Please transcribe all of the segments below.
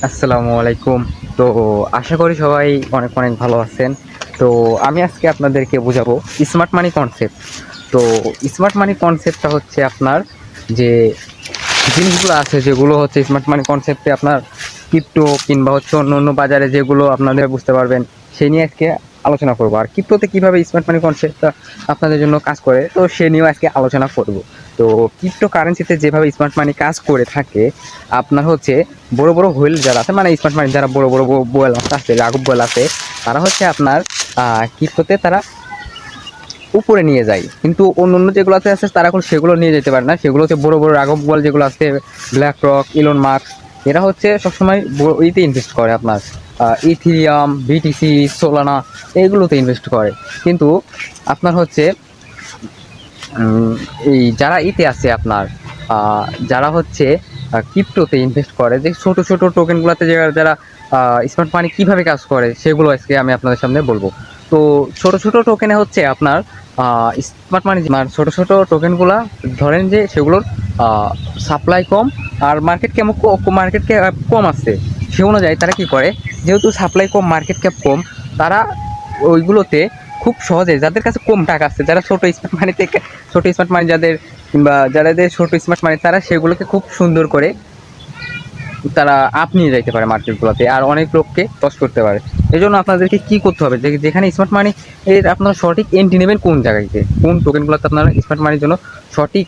আসসালামু আলাইকুম। তো আশা করি সবাই অনেক অনেক ভালো আছেন। তো আমি আজকে আপনাদেরকে বোঝাবো স্মার্ট মানি কনসেপ্ট। তো স্মার্ট মানি কনসেপ্টটা হচ্ছে আপনার যে জিনিসগুলো আছে যেগুলো হচ্ছে স্মার্ট মানি কনসেপ্টে আপনার ক্রিপ্টো কিংবা হচ্ছে অন্য অন্য বাজারে যেগুলো আপনাদের বুঝতে পারবেন সেই নিয়ে আজকে আলোচনা করবো। আর ক্রিপ্টোতে কীভাবে স্মার্ট মানি কনসেপ্টটা আপনাদের জন্য কাজ করে তো সে নিয়েও আজকে আলোচনা করব। তো ক্রিপ্টো কারেন্সিতে যেভাবে স্মার্ট মানি কাজ করে থাকে আপনার হচ্ছে বড় বড় হোয়েল যারা আছে মানে স্মার্ট মানি যারা বড় বড় বোয়েল আছে রাঘব বোয়েল আছে তারা হচ্ছে আপনার ক্রিপ্টোতে তারা উপরে নিয়ে যায়, কিন্তু অন্য অন্য যেগুলো আছে তারা এখন সেগুলো নিয়ে যেতে পারে না। সেগুলো হচ্ছে বড় বড় রাঘব বোয়াল যেগুলো আছে ব্ল্যাক রক ইলন মাস্ক এরা হচ্ছে সবসময় ইতে ইনভেস্ট করে আপনার ইথিরিয়াম বিটিসি সোলানা এইগুলোতে ইনভেস্ট করে। কিন্তু আপনার হচ্ছে এই যারা ইতে আছে আপনার যারা হচ্ছে ক্রিপ্টোতে ইনভেস্ট করে যে ছোট ছোট টোকেনগুলোতে যারা স্মার্ট মানি কীভাবে কাজ করে সেগুলো আজকে আমি আপনাদের সামনে বলবো। তো ছোট ছোট টোকেনে হচ্ছে আপনার স্মার্ট মানি ছোট ছোট টোকেনগুলা ধরেন যে সেগুলোর সাপ্লাই কম আর মার্কেট কেমন মার্কেট ক্যাপ কম আছে সে অনুযায়ী তারা কি করে, যেহেতু সাপ্লাই কম মার্কেট ক্যাপ কম তারা ওইগুলোতে খুব সহজে যাদের কাছে কম টাকা আছে যারা ছোটো স্মার্ট মানি থেকে ছোটো স্মার্ট মানি যাদের কিংবা যাদের ছোটো স্মার্ট মানি তারা সেগুলোকে খুব সুন্দর করে তারা আপ নিয়ে যাইতে পারে মার্কেটগুলোতে আর অনেক লোককে লস করতে পারে। এই জন্য আপনাদেরকে কী করতে হবে যে যেখানে স্মার্ট মানি এর আপনারা সঠিক এন্ট্রি নেবেন কোন জায়গাতে কোন টোকেনগুলোতে আপনারা স্মার্ট মানির জন্য সঠিক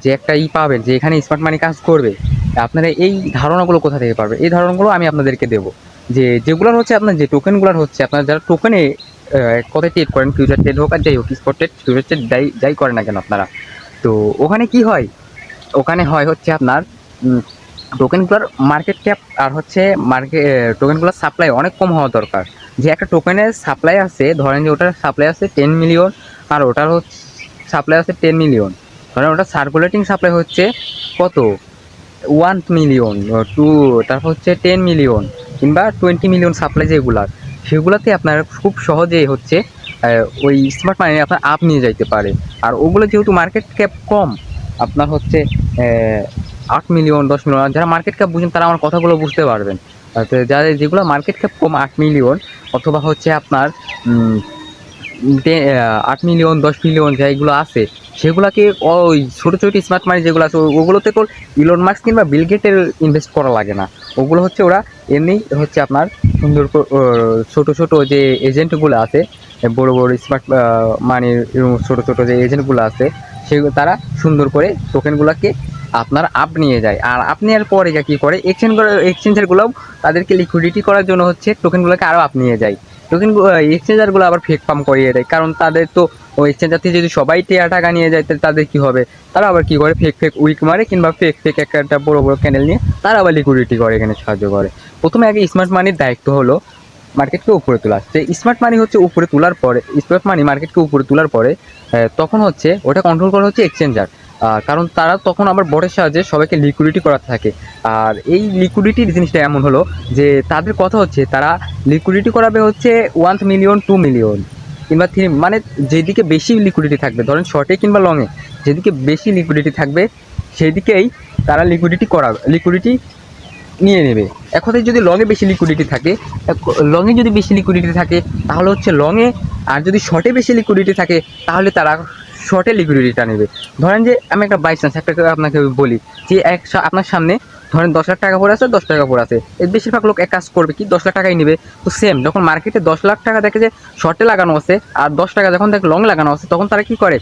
যে একটা পাবেন যে এখানে স্মার্ট মানি কাজ করবে আপনারা এই ধারণাগুলো কোথা থেকে পারবে এই ধারণাগুলো আমি আপনাদেরকে দেবো। যেগুলোর হচ্ছে আপনার যে টোকেনগুলোর হচ্ছে আপনার যারা টোকেনে কথায় ট্রেড করেন ফিউচার ট্রেড হোক আর যাই হোক স্পট ট্রেড ফিউচার ট্রেড যাই করেন না কেন আপনারা, তো ওখানে কি হয় ওখানে হয় হচ্ছে আপনার টোকেনগুলোর মার্কেট ক্যাপ আর হচ্ছে টোকেনগুলোর সাপ্লাই অনেক কম হওয়া দরকার। যে একটা টোকেনের সাপ্লাই আছে ধরেন যে ওটার সাপ্লাই আছে 10 মিলিয়ন আর ওটার হচ্ছে সাপ্লাই আছে 10 মিলিয়ন, ধরেন ওটা সার্কুলেটিং সাপ্লাই হচ্ছে কত 1 মিলিয়ন টু তারপর হচ্ছে 10 মিলিয়ন কিংবা 20 মিলিয়ন সাপ্লাই যেগুলার সেগুলোতে আপনার খুব সহজেই হচ্ছে ওই স্মার্ট মানি আপনার আপ নিয়ে যাইতে পারে। আর ওগুলো যেহেতু মার্কেট ক্যাপ কম আপনার হচ্ছে 8 মিলিয়ন 10 মিলিয়ন যারা মার্কেট ক্যাপ বুঝেন তারা আমার কথাগুলো বুঝতে পারবেন। যাদের যেগুলো মার্কেট ক্যাপ কম 8 মিলিয়ন অথবা হচ্ছে আপনার 8 মিলিয়ন 10 মিলিয়ন যেগুলো আছে সেগুলোকে ওই ছোটো ছোটো স্মার্ট মানি যেগুলো আছে ওগুলোতে তো ইলন মাস্ক কিংবা বিল গেটের ইনভেস্ট করা লাগে না। ওগুলো হচ্ছে ওরা এমনি হচ্ছে আপনার সুন্দর ছোটো ছোটো যে এজেন্টগুলো আছে বড় বড় স্মার্ট মানির ছোটো ছোটো যে এজেন্টগুলো আছে সেগুলো তারা সুন্দর করে টোকেনগুলোকে আপনার আপ নিয়ে যায়। আর আপ নেওয়ার পরে কী করে এক্সচেঞ্জারগুলোও তাদেরকে লিকুইডিটি করার জন্য হচ্ছে টোকেনগুলোকে আরও আপ নিয়ে যায়। টোকেন এক্সচেঞ্জারগুলো আবার ফেক ফার্ম করিয়ে দেয়, কারণ তাদের তো ওই এক্সচেঞ্জার থেকে যদি সবাই টাকা নিয়ে যায় তাহলে তাদের কী হবে, তারা আবার কী করে ফেক উইক মারে কিংবা ফেক একটা বড় বড় ক্যানেল নিয়ে তারা আবার লিকুইডিটি করে এখানে সাহায্য করে। প্রথমে আগে স্মার্ট মানির দায়িত্ব হলো মার্কেটকে উপরে তোলা। যে স্মার্ট মানি হচ্ছে উপরে তোলার পরে স্মার্ট মানি মার্কেটকে উপরে তোলার পরে তখন হচ্ছে ওটা কন্ট্রোল করা হচ্ছে এক্সচেঞ্জার, কারণ তারা তখন আবার বটের সাহায্যে সবাইকে লিকুইডিটি করাতে থাকে। আর এই লিকুইডিটির জিনিসটা এমন হলো যে তাদের কথা হচ্ছে তারা লিকুইডিটি করাবে হচ্ছে 1 মিলিয়ন 2 মিলিয়ন কিংবা 3, মানে যেদিকে বেশি লিকুইডিটি থাকবে ধরেন শর্টে কিংবা লংয়ে যেদিকে বেশি লিকুইডিটি থাকবে সেই দিকেই তারা লিকুইডিটি নিয়ে নেবে। এক কথায় যদি লংয়ে বেশি লিকুইডিটি থাকে তাহলে হচ্ছে লংয়ে, আর যদি শর্টে বেশি লিকুইডিটি থাকে তাহলে তারা শর্টে লিকুইডিটিটা নেবে। ধরেন যে আমি একটা বাই চান্স একটা আপনাকে বলি যে আপনার সামনে ধরেন 10 লাখ টাকা পড়ে আছে 10 টাকা পড়ে আছে, বেশিরভাগ লোক এক কাজ করবে কি 10 লাখ টাকাই নেবে। তো সেম যখন মার্কেটে 10 লাখ টাকা দেখে যে শর্টে লাগানো আছে আর 10 টাকা যখন দেখে লং লাগানো আছে তখন তারা কি করে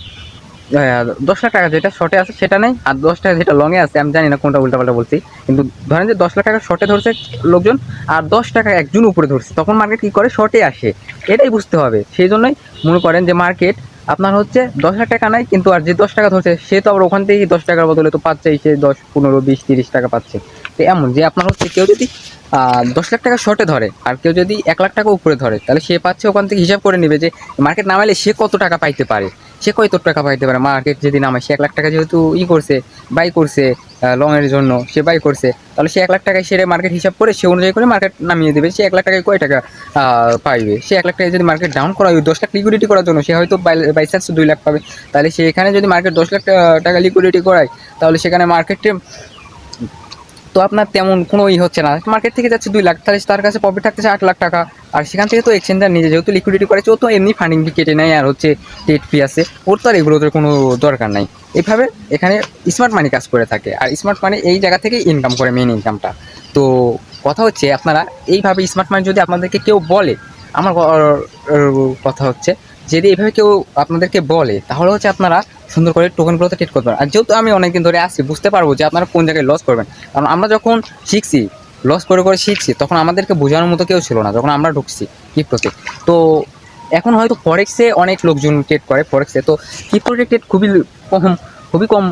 10 লাখ টাকা যেটা শর্টে আছে সেটা নেই আর 10 টাকা যেটা লংয়ে আছে আমি জানি না কোনটা উল্টাপাল্টা বলছি, কিন্তু ধরেন যে 10 লাখ টাকা শর্টে ধরছে লোকজন আর 10 টাকা একজন উপরে ধরছে তখন মার্কেট কী করে শর্টে আসে। এটাই বুঝতে হবে। সেই জন্যই মনে করেন যে মার্কেট আপনার হচ্ছে 10 লাখ টাকা নাই কিন্তু আর যে 10 টাকা ধরছে সে তো আবার ওখান থেকেই 10 টাকার বদলে তো পাচ্ছেই সে 10 15 20 30 টাকা পাচ্ছে। তো এমন যে আপনার হচ্ছে কেউ যদি 10 লাখ টাকা শর্টে ধরে আর কেউ যদি 1 লাখ টাকা উপরে ধরে তাহলে সে পাচ্ছে ওখান থেকে হিসাব করে নেবে যে মার্কেট নামাইলে সে কত টাকা পাইতে পারে, সে কত টাকা পাইতে পারে। মার্কেট যদি নামায় সে 1 লাখ টাকা যেহেতু করছে বাই করছে লংয়ের জন্য সে বাই করছে তাহলে সে 1 লাখ টাকায় সেরে মার্কেট হিসাব করে সে অনুযায়ী করে মার্কেট নামিয়ে দেবে। সে 1 লাখ টাকায় কয় টাকা পাইবে, সে 1 লাখ টাকায় যদি মার্কেট ডাউন করা হয় 10 লাখ লিকুইডিটি করার জন্য সে হয়তো বাই চান্স 2 লাখ পাবে। তাহলে সে এখানে যদি মার্কেট 10 লাখ টাকা লিকুইডিটি করায় তাহলে সেখানে মার্কেটে তো আপনার তেমন কোনো হচ্ছে না, মার্কেট থেকে যাচ্ছে 2 লাখ, তাহলে তার কাছে প্রফিট থাকতেছে 8 লাখ টাকা। আর সেখান থেকে তো এক্সচেঞ্জার নিজে যেহেতু লিকুইডিটি করেছে, ও তো এমনি ফান্ডিং ফি কেটে নেয়, আর হচ্ছে ট্রেড ফি আছে, ওর তো আর এগুলোতে কোনো দরকার নাই। এইভাবে এখানে স্মার্ট মানি কাজ করে থাকে, আর স্মার্ট মানি এই জায়গা থেকেই ইনকাম করে, মেন ইনকামটা। তো কথা হচ্ছে আপনারা এইভাবে স্মার্ট মানি যদি আপনাদেরকে কেউ বলে, আমার কথা হচ্ছে যদি এইভাবে কেউ আপনাদেরকে বলে, তাহলে হচ্ছে আপনারা সুন্দর করে টোকেনগুলোতে ট্রেড করতে পারেন। আর যেহেতু আমি অনেকদিন ধরে আসছি, বুঝতে পারবো যে আপনারা কোন জায়গায় লস করবেন। কারণ আমরা যখন শিখছি, লস করে করে শিখছি, তখন আমাদেরকে বোঝানোর মতো কেউ ছিল না যখন আমরা ঢুকছি ক্রিপ্টোতে। তো এখন হয়তো ফরেক্সে অনেক লোকজন ট্রেড করে, ফরেক্সে তো ক্রিপ্টোতে ট্রেড খুবই কম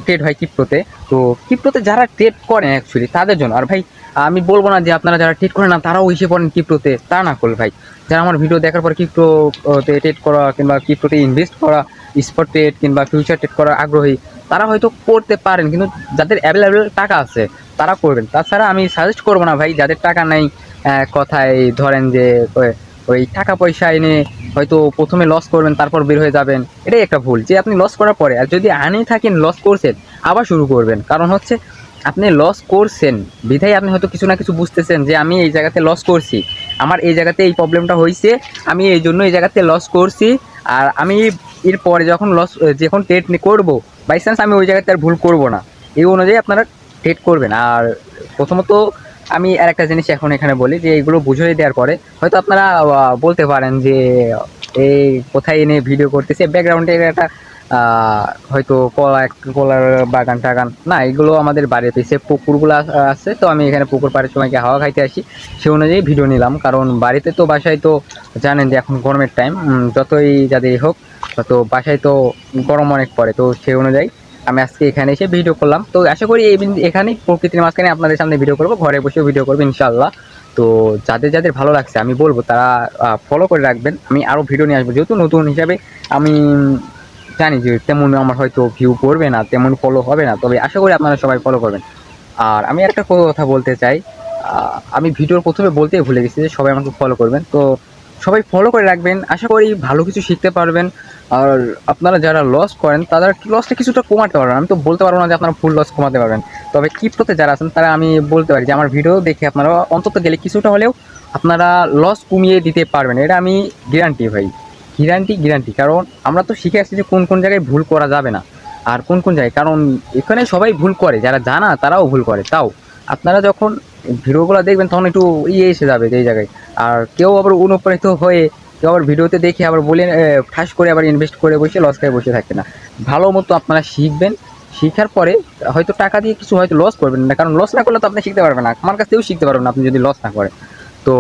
ট্রেড হয় ক্রিপ্টোতে। তো ক্রিপ্টোতে যারা ট্রেড করেন অ্যাকচুয়ালি তাদের জন্য। আর ভাই আমি বলবো না যে আপনারা যারা ট্রেড করেন না তারাও এসে পড়েন ক্রিপ্টোতে, তা না করলে ভাই, যারা আমার ভিডিও দেখার পর ক্রিপ্টোতে ট্রেড করা কিংবা ক্রিপ্টোতে ইনভেস্ট করা, স্পট ট্রেড কিংবা ফিউচার ট্রেড করার আগ্রহী, তারা হয়তো করতে পারেন, কিন্তু যাদের অ্যাভেলেবেল টাকা আছে তারা করবেন। তাছাড়া আমি সাজেস্ট করবো না ভাই, যাদের টাকা নেই, কথায় ধরেন যে ওই টাকা পয়সা এনে হয়তো প্রথমে লস করবেন, তারপর বের হয়ে যাবেন, এটাই একটা ভুল। যে আপনি লস করার পরে, আর যদি আনেই থাকেন লস করছেন, আবার শুরু করবেন। কারণ হচ্ছে আপনি লস করছেন বিধায় আপনি হয়তো কিছু না কিছু বুঝতেছেন যে আমি এই জায়গাতে লস করছি, আমার এই জায়গাতে এই প্রবলেমটা হয়েছে, আমি এই জন্য এই জায়গাতে লস করছি। আর আমি এরপরে যখন ট্রেড করবো, বাই চান্স আমি ওই জায়গাতে আর ভুল করবো না, এই অনুযায়ী আপনারা ট্রেড করবেন। আর প্রথমত আমি আর একটা জিনিস এখন এখানে বলি, যে এইগুলো বুঝিয়ে দেওয়ার পরে হয়তো আপনারা বলতে পারেন যে এই কোথায় এনে ভিডিও করতেছে, ব্যাকগ্রাউন্ডে একটা হয়তো কলার বাগান টাগান না, এগুলো আমাদের বাড়ির পিছিয়ে পুকুরগুলো আছে, তো আমি এখানে পুকুর পাড়ের সময়কে হাওয়া খাইতে আসি, সে অনুযায়ী ভিডিও নিলাম। কারণ বাড়িতে তো বাসায় তো জানেন যে এখন গরমের টাইম, যতই যাদের হোক, তো বাসায় তো গরম অনেক পড়ে, তো সেই অনুযায়ী আমি আজকে এখানে এসে ভিডিও করলাম। তো আশা করি এখানেই প্রকৃতির মাঝখানে আপনাদের সামনে ভিডিও করবো, ঘরে বসেও ভিডিও করবো ইনশাল্লাহ। তো যাদের যাদের ভালো লাগছে আমি বলবো তারা ফলো করে রাখবেন, আমি আরও ভিডিও নিয়ে আসবো। যেহেতু নতুন হিসাবে আমি জানি যে তেমন আমার হয়তো ভিউ করবে না, তেমন ফলো হবে না, তবে আশা করি আপনারা সবাই ফলো করবেন। আর আমি একটা কথা বলতে চাই, আমি ভিডিওর প্রথমে বলতেই ভুলে গেছি যে সবাই আমাকে ফলো করবেন। তো সবাই ফলো করে রাখবেন, আশা করি ভালো কিছু শিখতে পারবেন। আর আপনারা যারা লস করেন তাদের লসটা কিছুটা কমাতে পারবেন। আমি তো বলতে পারবো না যে আপনারা ফুল লস কমাতে পারবেন, তবে ক্রিপ্টোতে যারা আছেন তারা আমি বলতে পারি যে আমার ভিডিও দেখে আপনারা অন্তত গেলে কিছুটা হলেও আপনারা লস কমিয়ে দিতে পারবেন, এটা আমি গ্যারান্টি ভাই, গ্যারান্টি। কারণ আমরা তো শিখে আসছি যে কোন কোন জায়গায় ভুল করা যাবে না, আর কোন কোন জায়গায়, কারণ এখানে সবাই ভুল করে, যারা জানা তারাও ভুল করে। তাও আপনারা যখন ভিডিওগুলো দেখবেন তখন একটু এসে যাবে যে এই জায়গায়। আর কেউ আবার অনুপ্রাণিত হয়ে কেউ আবার ভিডিওতে দেখে আবার বলে ঠাস করে আবার ইনভেস্ট করে বসে লস খায় বসে থাকে না। ভালো মতো আপনারা শিখবেন, শিখার পরে হয়তো টাকা দিয়ে কিছু হয়তো লস করবেন না, কারণ লস না করলে তো আপনি শিখতে পারবেন না, আমার কাছ থেকেও শিখতে পারবেন না আপনি যদি লস না করেন। তো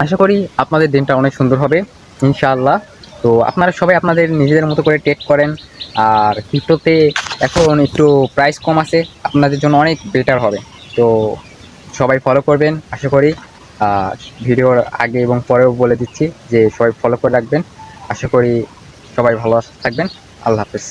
আশা করি আপনাদের দিনটা অনেক সুন্দর হবে ইনশাআল্লাহ। তো আপনারা সবাই আপনাদের নিজেদের মতো করে ট্রেড করেন। আর ক্রিপ্টোতে এখন একটু প্রাইস কম আছে, আপনাদের জন্য অনেক বেটার হবে। তো সবাই ফলো করবেন আশা করি। ভিডিওর আগে এবং পরেও বলে দিচ্ছি যে সবাই ফলো করে রাখবেন। আশা করি সবাই ভালো থাকবেন। আল্লাহ হাফেজ।